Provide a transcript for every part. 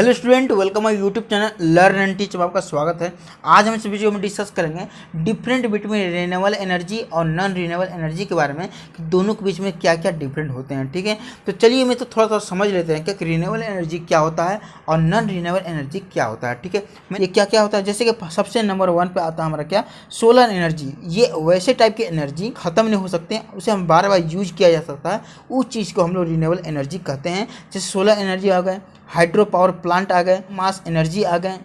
Hello student, welcome my YouTube channel learn and teach में आपका स्वागत है। आज हम इस वीडियो में डिस्कस करेंगे डिफरेंट बिटवीन रिन्यूएबल एनर्जी और नॉन रिन्यूएबल एनर्जी के बारे में कि दोनों के बीच में क्या क्या डिफरेंट होते हैं। ठीक है, तो चलिए मैं तो थोड़ा समझ लेते हैं कि रिन्यूएबल एनर्जी क्या होता है और नॉन रिन्यूएबल एनर्जी क्या होता है। ठीक है, ये क्या क्या होता है, जैसे कि सबसे नंबर 1 पे आता है हमारा क्या, सोलर एनर्जी। ये वैसे टाइप की एनर्जी खत्म नहीं हो सकते हैं, उसे हम बार बार यूज किया जा सकता है। उस चीज़ को हम लोग रिन्यूएबल एनर्जी कहते हैं। जैसे सोलर एनर्जी आ गए, हाइड्रो पावर प्लांट आ गए, मास एनर्जी आ गए,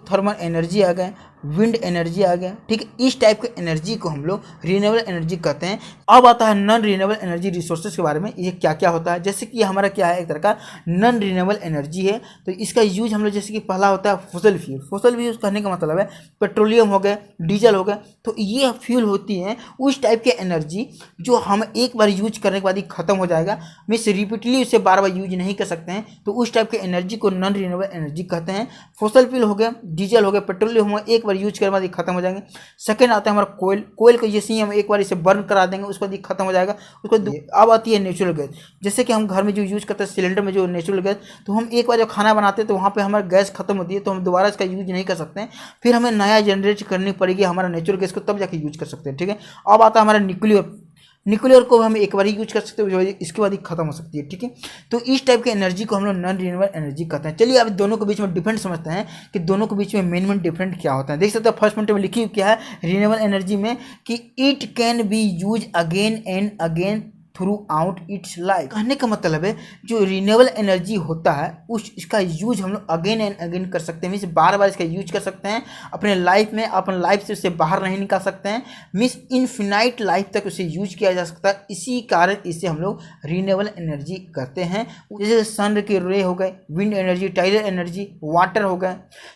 थर्मल एनर्जी आ गए, विंड एनर्जी आ गया। ठीक है, इस टाइप के एनर्जी को हम लोग रिन्यूएबल एनर्जी कहते हैं। अब आता है नॉन रिन्यूएबल एनर्जी रिसोर्सेज के बारे में, ये क्या क्या होता है। जैसे कि हमारा क्या है, एक तरह का नॉन रिन्यूएबल एनर्जी है, तो इसका यूज हम लोग जैसे कि पहला होता है फॉसिल फ्यूल। फॉसिल फ्यूल कहने का मतलब है पेट्रोलियम हो गए, डीजल हो गए, तो ये फ्यूल होती है उस टाइप के एनर्जी जो हम एक बार यूज करने के बाद ही खत्म हो जाएगा, मीन्स रिपीटली उसे बार बार यूज नहीं कर सकते हैं, तो उस टाइप के एनर्जी को नॉन रिन्यूएबल एनर्जी कहते हैं। फॉसिल फ्यूल हो गया, डीजल हो गया, पेट्रोलियम हो गया, एक बार यूज करने बाद खत्म हो जाएंगे। सेकंड आता है हमारा कोयल। कोयल को जैसे ही हम एक बार इसे बर्न करा देंगे उसके बाद खत्म हो जाएगा। उसको अब आती है नेचुरल गैस। जैसे कि हम घर में जो यूज करते हैं सिलेंडर में जो नेचुरल गैस, तो हम एक बार जब खाना बनाते हैं तो वहाँ पे हमारा गैस खत्म होती है, तो हम दोबारा इसका यूज नहीं कर सकते हैं, फिर हमें नया जनरेट करनी पड़ेगी हमारा नेचुरल गैस को, तब जाके यूज कर सकते हैं। ठीक है, अब आता है हमारा न्यूक्लियर। न्यूक्लियर को हम एक बार ही यूज कर सकते हैं, इसके बाद ही खत्म हो सकती है। ठीक है, तो इस टाइप के एनर्जी को हम लोग नॉन रिन्यूएबल एनर्जी कहते हैं। चलिए अब दोनों के बीच में डिफरेंट समझते हैं कि दोनों के बीच में मेन डिफरेंट क्या होता है। देख सकते हैं फर्स्ट पॉइंट में लिखी क्या है रिन्यूएबल एनर्जी में कि it can be use again and again through out it's life. कहने का मतलब है जो रिन्यूएबल एनर्जी होता है इसका यूज हम लोग अगेन एंड अगेन कर सकते हैं, मीन्स बार बार इसका यूज कर सकते हैं अपने लाइफ में, अपन लाइफ से उसे बाहर नहीं निकाल सकते हैं, मीन्स इनफिनाइट लाइफ तक उसे यूज किया जा सकता है। इसी कारण इसे हम लोग रिन्यूएबल एनर्जी करते हैं। जैसे सन के रे हो गए, wind energy, tidal energy, water हो गए,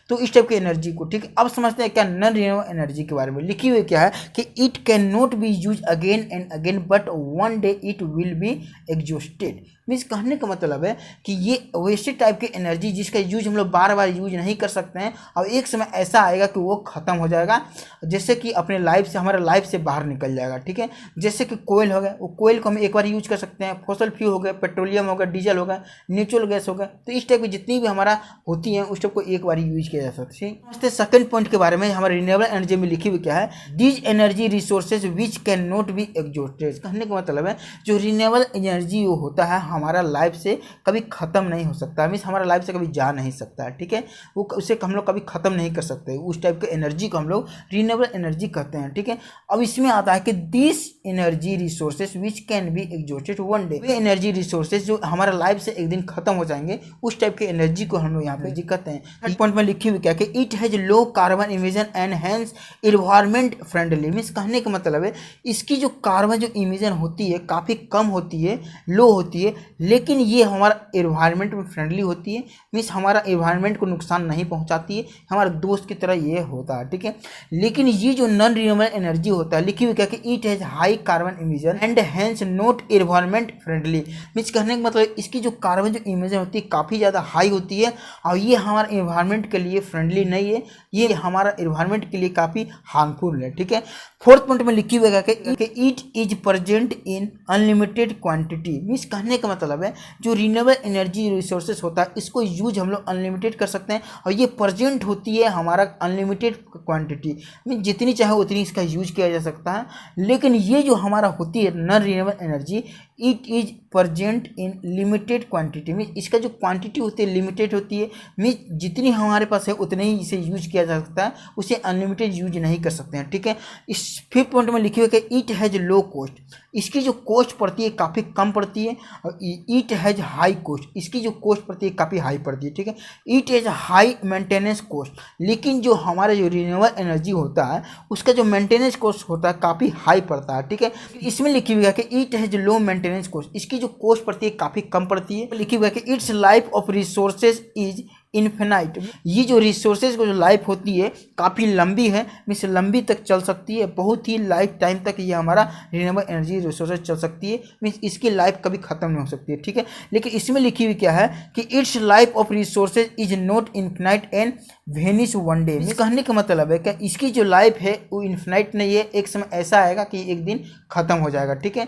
तो इस टाइप की एनर्जी को। ठीक है, अब समझते हैं क्या नॉन रिन्यूएबल एनर्जी के बारे में। लिखी हुई क्या है कि it can not be use again and again but one day it will be exhausted. Means कहने का मतलब है कि ये वैसे टाइप की एनर्जी जिसका यूज हम लोग बार बार यूज नहीं कर सकते हैं, और एक समय ऐसा आएगा कि वो खत्म हो जाएगा, जैसे कि अपने लाइफ से, हमारे लाइफ से बाहर निकल जाएगा। ठीक है, जैसे कि कोयल हो गया, वो कोयल को हम एक बार यूज कर सकते हैं। फॉसिल फ्यूल हो गए, पेट्रोलियम हो गया, डीजल हो गया, नेचुरल गैस हो गया, तो इस टाइप की जितनी भी हमारा होती हैं उस टाइप को एक बार यूज किया जा सकता है। ठीक, सेकंड पॉइंट के बारे में हमारे रिन्यूएबल एनर्जी में लिखी हुई क्या है, these energy resources which can not be exhausted. कहने का मतलब है जो रिन्यूएबल एनर्जी वो होता है हमारा लाइफ से कभी खत्म नहीं हो सकता, मीन्स हमारा लाइफ से कभी जा नहीं सकता। ठीक है, वो उसे हम लोग कभी खत्म नहीं कर सकते, उस टाइप के एनर्जी को हम लोग रिन्यूएबल एनर्जी कहते हैं। ठीक है, अब इसमें आता है कि this energy resources which can be exhausted one day. Way energy resources जो हमारा लाइफ से एक दिन खत्म हो जाएंगे, उस टाइप के एनर्जी को हम लोग यहाँ पे कहते हैं। थर्ड पॉइंट में लिखी हुई क्या कि it has low carbon emission and hence environment friendly. Means कहने का मतलब है इसकी जो कार्बन जो इमिशन होती है काफ़ी कम होती है, लो होती है, लेकिन ये हमारा एनवायरनमेंट में फ्रेंडली होती है, मीन्स हमारा एनवायरनमेंट को नुकसान नहीं पहुंचाती है, हमारे दोस्त की तरह ये होता है। ठीक है, लेकिन ये जो नॉन रिन्यूएबल एनर्जी होता है, लिखी हुई क्या कि it has high carbon emission and hence not environment friendly. Means कहने का मतलब इसकी जो कार्बन जो इमिशन होती है काफ़ी ज़्यादा हाई होती है, और ये हमारे एनवायरनमेंट के लिए फ्रेंडली नहीं है, ये हमारा एनवायरनमेंट के लिए काफ़ी हार्मफुल है। ठीक है, फोर्थ पॉइंट में लिखी हुई है कि it is present in unlimited quantity. Means कहने का मतलब है जो रिन्यूएबल एनर्जी रिसोर्सेज होता है इसको यूज हम लोग अनलिमिटेड कर सकते हैं, और ये प्रेजेंट होती है हमारा अनलिमिटेड क्वांटिटी, मीन जितनी चाहे उतनी इसका यूज किया जा सकता है। लेकिन ये जो हमारा होती है non renewable energy, it is present in limited quantity, mean इसका जो क्वांटिटी होती है लिमिटेड होती है, मीन जितनी हमारे पास है उतने ही इसे यूज किया जा सकता है, उसे अनलिमिटेड यूज नहीं कर सकते हैं। ठीक है, इस फिफ्थ पॉइंट में लिखी हुई है कि इट हैज लो कॉस्ट। इसकी जो कॉस्ट पड़ती है काफ़ी कम पड़ती है, और इट हैज हाई कॉस्ट, इसकी जो कॉस्ट पड़ती है काफ़ी हाई पड़ती है। ठीक है, it has high maintenance cost, लेकिन जो हमारा जो रिन्यूएबल एनर्जी होता है उसका जो मेंटेनेंस कॉस्ट होता है काफ़ी हाई पड़ता है। ठीक है, इसमें लिखी हुई है कि it has low maintenance cost, इसकी जो कॉस्ट पड़ती है काफ़ी कम पड़ती है। लिखी हुई है कि it's life of resources is infinite. ये जो रिसोर्सेज को जो लाइफ होती है काफ़ी लंबी है, मीन्स लंबी तक चल सकती है, बहुत ही लाइफ टाइम तक ये हमारा रिन्यूएबल एनर्जी रिसोर्सेज चल सकती है, मीन्स इसकी लाइफ कभी खत्म नहीं हो सकती है। ठीक है, लेकिन इसमें लिखी हुई क्या है कि it's life of resources is not infinite and vanish one day. Means कहने का मतलब है कि इसकी जो लाइफ है वो इन्फिनाइट नहीं है, एक समय ऐसा आएगा कि एक दिन खत्म हो जाएगा। ठीक है,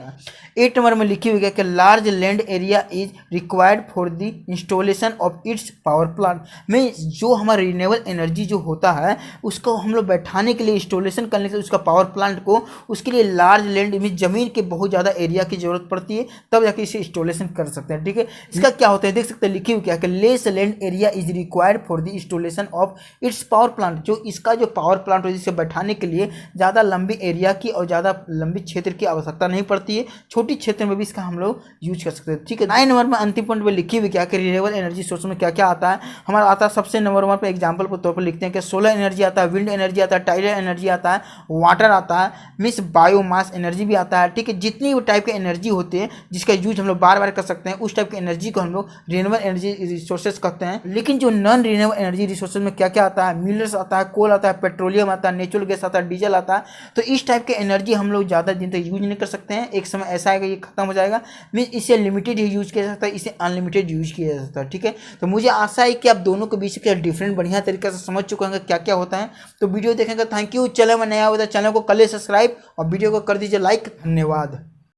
8 नंबर में लिखी हुई है कि large land area is required for the installation of its power plant. Plant में जो हमारा रिन्यूएबल एनर्जी जो होता है उसको हम लोग बैठाने के लिए, इंस्टॉलेशन करने के लिए उसका पावर प्लांट को, उसके लिए लार्ज लैंड में ज़मीन के बहुत ज़्यादा एरिया की जरूरत पड़ती है, तब जाके इसे इंस्टॉलेशन कर सकते हैं। ठीक है, इसका क्या होता है देख सकते हैं, लिखी हुई क्या है कि less land area is required for the installation of its power plant. जो इसका जो पावर प्लांट है जिसे बैठाने के लिए ज़्यादा लंबी एरिया की और ज़्यादा लंबी क्षेत्र की आवश्यकता नहीं पड़ती है, छोटी क्षेत्र में भी इसका हम लोग यूज कर सकते हैं। ठीक है, 9 नंबर में अंतिम पॉइंट में लिखी हुई क्या कि रिन्यूएबल एनर्जी सोर्स में क्या क्या आता है हमारा आता है। सबसे नंबर 1 पर एग्जाम्पल के तौर पर लिखते हैं कि सोलर एनर्जी आता है, विंड एनर्जी आता है, टाइडल एनर्जी आता है, वाटर आता है, मीन्स बायोमास एनर्जी भी आता है। ठीक है, जितनी भी टाइप की एनर्जी होती है जिसका यूज हम लोग बार बार कर सकते हैं, उस टाइप की एनर्जी को हम लोग रिन्यूएबल एनर्जी रिसोर्सेज कहते हैं। लेकिन जो नॉन रिन्यूएबल एनर्जी रिसोर्सेज में क्या क्या आता है, मिनरल्स आता है, कोल आता है, पेट्रोलियम आता है, नेचुरल गैस आता है, डीजल आता है। तो इस टाइप की एनर्जी हम लोग ज़्यादा दिन तक यूज नहीं कर सकते हैं, एक समय ऐसा आएगा ये खत्म हो जाएगा। मीन्स इसे लिमिटेड ही यूज किया जा सकता है, इसे अनलिमिटेड यूज किया जा सकता है। ठीक है, तो मुझे आशा है कि आप दोनों के बीच के डिफरेंट बढ़िया तरीके से समझ चुके होंगे क्या क्या होता है। तो वीडियो देखेंगे, थैंक यू। चैनल में नया होता है चैनल को कर ले सब्सक्राइब और वीडियो को कर दीजिए लाइक। धन्यवाद।